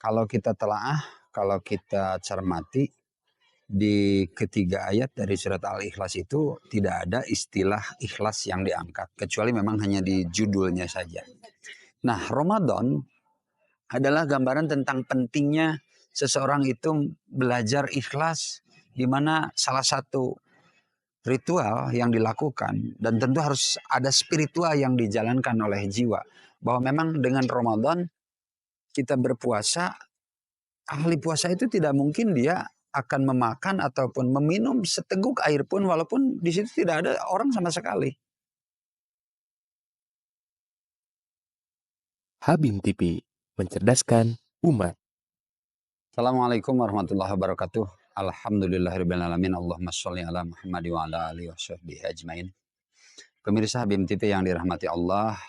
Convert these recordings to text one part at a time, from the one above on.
Kalau kita telaah, kalau kita cermati di ketiga ayat dari surat Al-Ikhlas itu tidak ada istilah ikhlas yang diangkat. Kecuali memang hanya di judulnya saja. Nah, Ramadan adalah gambaran tentang pentingnya seseorang itu belajar ikhlas, di mana salah satu ritual yang dilakukan dan tentu harus ada spiritual yang dijalankan oleh jiwa. Bahwa memang dengan Ramadan kita berpuasa, ahli puasa itu tidak mungkin dia akan memakan ataupun meminum seteguk air pun walaupun di situ tidak ada orang sama sekali. Habim TV, mencerdaskan umat. Assalamualaikum warahmatullahi wabarakatuh. Alhamdulillahirrahmanirrahim. Allahumma sholli ala Muhammad wa ala alihi wa sahbihi ajmain. Pemirsa Habim TV yang dirahmati Allah,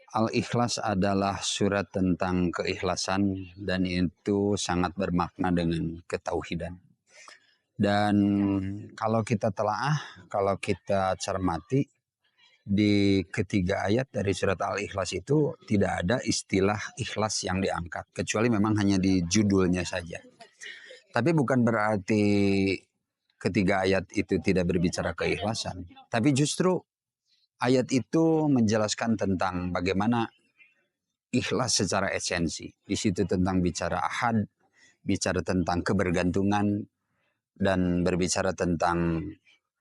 Al-Ikhlas adalah surat tentang keikhlasan dan itu sangat bermakna dengan ketauhidan. Dan kalau kita telaah, kalau kita cermati di ketiga ayat dari surat Al-Ikhlas itu tidak ada istilah ikhlas yang diangkat. Kecuali memang hanya di judulnya saja. Tapi bukan berarti ketiga ayat itu tidak berbicara keikhlasan. Tapi justru ayat itu menjelaskan tentang bagaimana ikhlas secara esensi. Di situ tentang bicara ahad, bicara tentang kebergantungan, dan berbicara tentang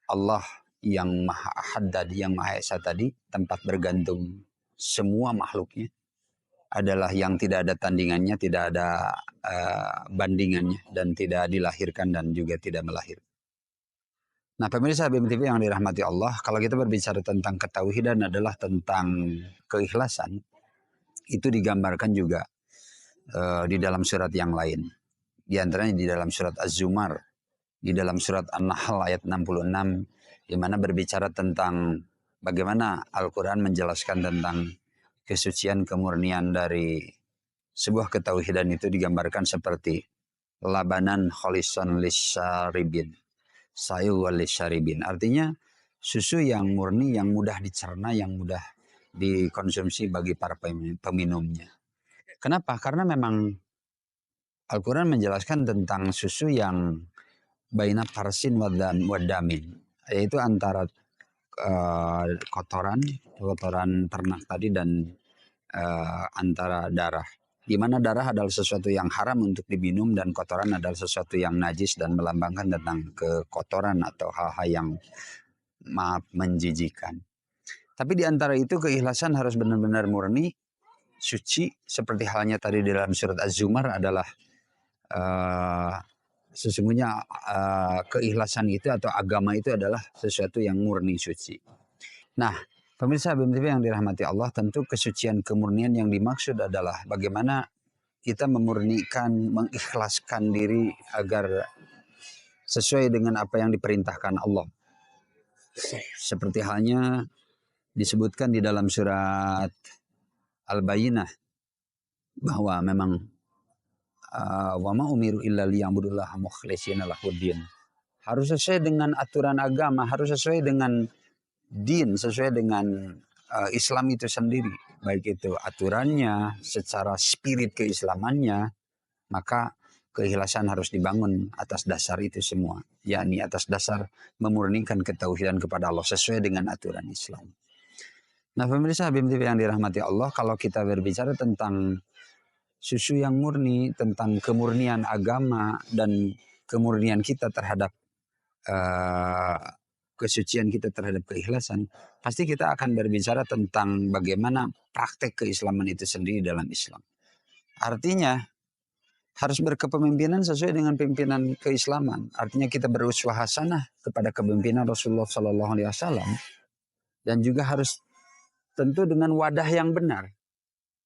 Allah yang maha ahad tadi, yang maha esa tadi, tempat bergantung semua makhluknya adalah yang tidak ada tandingannya, tidak ada bandingannya, dan tidak dilahirkan dan juga tidak melahirkan. Nah, pemirsa Habib TV yang dirahmati Allah, kalau kita berbicara tentang ketauhidan adalah tentang keikhlasan, itu digambarkan juga di dalam surat yang lain. Di antaranya di dalam surat Az-Zumar, di dalam surat An-Nahl ayat 66, di mana berbicara tentang bagaimana Al-Quran menjelaskan tentang kesucian kemurnian dari sebuah ketauhidan itu digambarkan seperti labanan kholisan lisyaribin, sayu walisyaribin. Artinya susu yang murni, yang mudah dicerna, yang mudah dikonsumsi bagi para peminumnya. Kenapa? Karena memang Al-Quran menjelaskan tentang susu yang baina parsin wadamin, yaitu antara kotoran ternak tadi dan antara darah. Di mana darah adalah sesuatu yang haram untuk diminum dan kotoran adalah sesuatu yang najis dan melambangkan tentang kekotoran atau hal-hal yang maaf menjijikan. Tapi di antara itu keikhlasan harus benar-benar murni, suci, seperti halnya tadi di dalam surat Az-Zumar adalah sesungguhnya keikhlasan itu atau agama itu adalah sesuatu yang murni suci. Nah, pemirsa Habib TV yang dirahmati Allah, tentu kesucian kemurnian yang dimaksud adalah bagaimana kita memurnikan, mengikhlaskan diri agar sesuai dengan apa yang diperintahkan Allah. Seperti halnya disebutkan di dalam surat Al-Bayyinah bahwa memang wa ma umiru illa liya'budullaha mukhlishina lahuddin. Harus sesuai dengan aturan agama, harus sesuai dengan din, sesuai dengan Islam itu sendiri. Baik itu aturannya, secara spirit keislamannya, maka keikhlasan harus dibangun atas dasar itu semua. Yakni atas dasar memurnikan ketauhidan kepada Allah sesuai dengan aturan Islam. Nah, pemirsa Habib TV yang dirahmati Allah, kalau kita berbicara tentang susu yang murni, tentang kemurnian agama dan kemurnian kita terhadap kesucian kita terhadap keikhlasan, pasti kita akan berbicara tentang bagaimana praktek keislaman itu sendiri dalam Islam. Artinya harus berkepemimpinan sesuai dengan pimpinan keislaman. Artinya kita beruswah hasanah kepada kepemimpinan Rasulullah SAW dan juga harus tentu dengan wadah yang benar.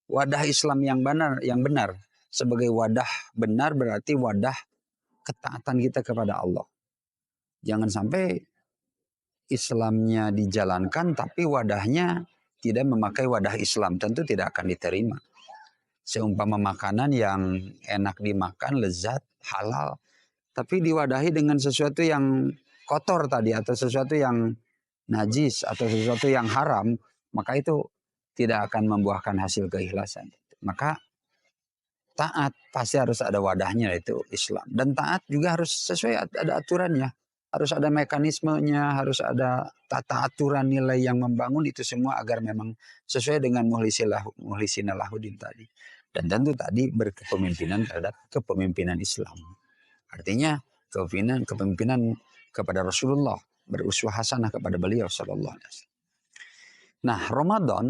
Wadah Islam yang benar. Sebagai wadah benar berarti wadah ketaatan kita kepada Allah. Jangan sampai Islamnya dijalankan tapi wadahnya tidak memakai wadah Islam. Tentu tidak akan diterima. Seumpama makanan yang enak dimakan, lezat, halal. Tapi diwadahi dengan sesuatu yang kotor tadi atau sesuatu yang najis atau sesuatu yang haram. Maka itu tidak akan membuahkan hasil keikhlasan. Maka taat pasti harus ada wadahnya, yaitu Islam. Dan taat juga harus sesuai, ada aturannya. Harus ada mekanismenya, harus ada tata aturan nilai yang membangun itu semua agar memang sesuai dengan muhlisina lahudin tadi. Dan tentu tadi berkepemimpinan terhadap kepemimpinan Islam. Artinya kepemimpinan kepada Rasulullah, beruswah hasanah kepada beliau sallallahu alaihi wasallam. Nah, Ramadan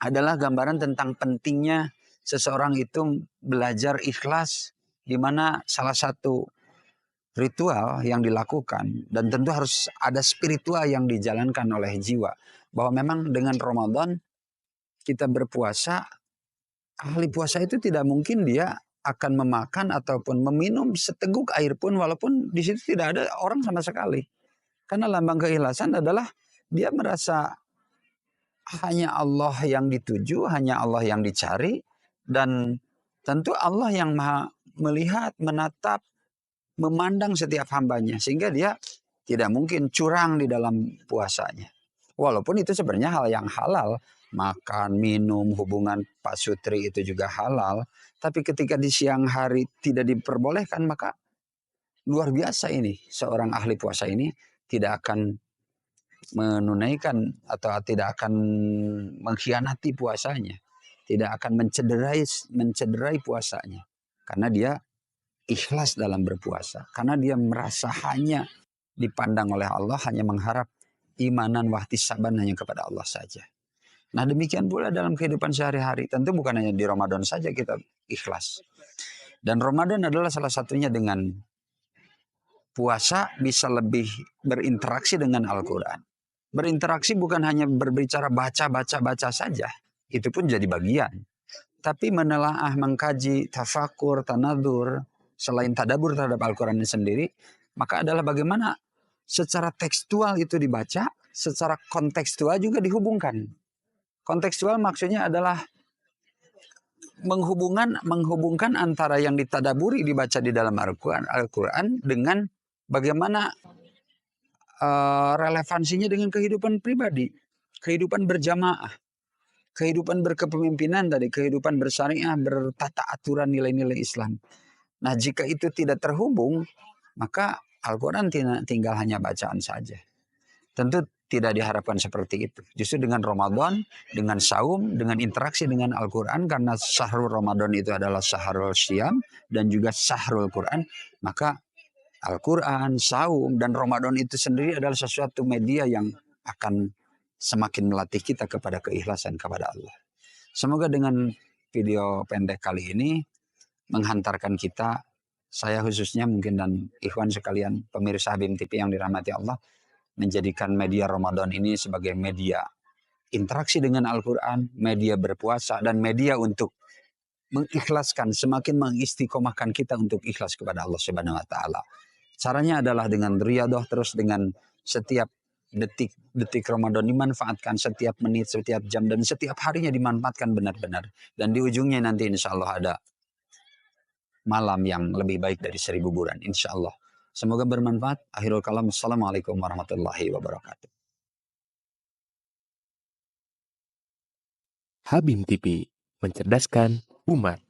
adalah gambaran tentang pentingnya seseorang itu belajar ikhlas, di mana salah satu ritual yang dilakukan dan tentu harus ada spiritual yang dijalankan oleh jiwa, bahwa memang dengan Ramadan kita berpuasa, ahli puasa itu tidak mungkin dia akan memakan ataupun meminum seteguk air pun walaupun di situ tidak ada orang sama sekali. Karena lambang keikhlasan adalah dia merasa hanya Allah yang dituju, hanya Allah yang dicari, dan tentu Allah yang maha melihat, menatap, memandang setiap hambanya. Sehingga dia tidak mungkin curang di dalam puasanya. Walaupun itu sebenarnya hal yang halal. Makan, minum, hubungan pasutri itu juga halal. Tapi ketika di siang hari tidak diperbolehkan, maka luar biasa ini. Seorang ahli puasa ini tidak akan menunaikan atau tidak akan mengkhianati puasanya. Tidak akan mencederai puasanya. Karena dia ikhlas dalam berpuasa. Karena dia merasa hanya dipandang oleh Allah, hanya mengharap imanan wahtisaban hanya kepada Allah saja. Nah, demikian pula dalam kehidupan sehari-hari. Tentu bukan hanya di Ramadan saja kita ikhlas. Dan Ramadan adalah salah satunya dengan puasa bisa lebih berinteraksi dengan Al-Quran. Berinteraksi bukan hanya berbicara baca saja. Itu pun jadi bagian. Tapi menelaah, mengkaji, tafakur, tanadur, selain tadabur terhadap Al-Quran ini sendiri, maka adalah bagaimana secara tekstual itu dibaca, secara kontekstual juga dihubungkan. Kontekstual maksudnya adalah menghubungkan antara yang ditadaburi dibaca di dalam Al-Quran dengan bagaimana relevansinya dengan kehidupan pribadi, kehidupan berjamaah, kehidupan berkepemimpinan tadi, kehidupan bersyariah, bertata aturan nilai-nilai Islam. Nah, jika itu tidak terhubung, maka Al-Quran tinggal hanya bacaan saja. Tentu tidak diharapkan seperti itu. Justru dengan Ramadan, dengan saum, dengan interaksi dengan Al-Quran, karena syahrul Ramadan itu adalah syahrul syiyam dan juga syahrul Quran, maka Al-Quran, saum, dan Ramadan itu sendiri adalah sesuatu media yang akan semakin melatih kita kepada keikhlasan kepada Allah. Semoga dengan video pendek kali ini menghantarkan kita, saya khususnya mungkin dan ikhwan sekalian pemirsa Habim TV yang dirahmati Allah, menjadikan media Ramadan ini sebagai media interaksi dengan Al-Quran, media berpuasa, dan media untuk mengikhlaskan, semakin mengistiqomahkan kita untuk ikhlas kepada Allah Subhanahu wa Ta'ala. Caranya adalah dengan riyadhah terus, dengan setiap detik Ramadan dimanfaatkan, setiap menit, setiap jam, dan setiap harinya dimanfaatkan benar-benar. Dan di ujungnya nanti insya Allah ada malam yang lebih baik dari 1000 bulan, insya Allah. Semoga bermanfaat. Akhirul kalam. Assalamualaikum warahmatullahi wabarakatuh. Habim TV, mencerdaskan umat.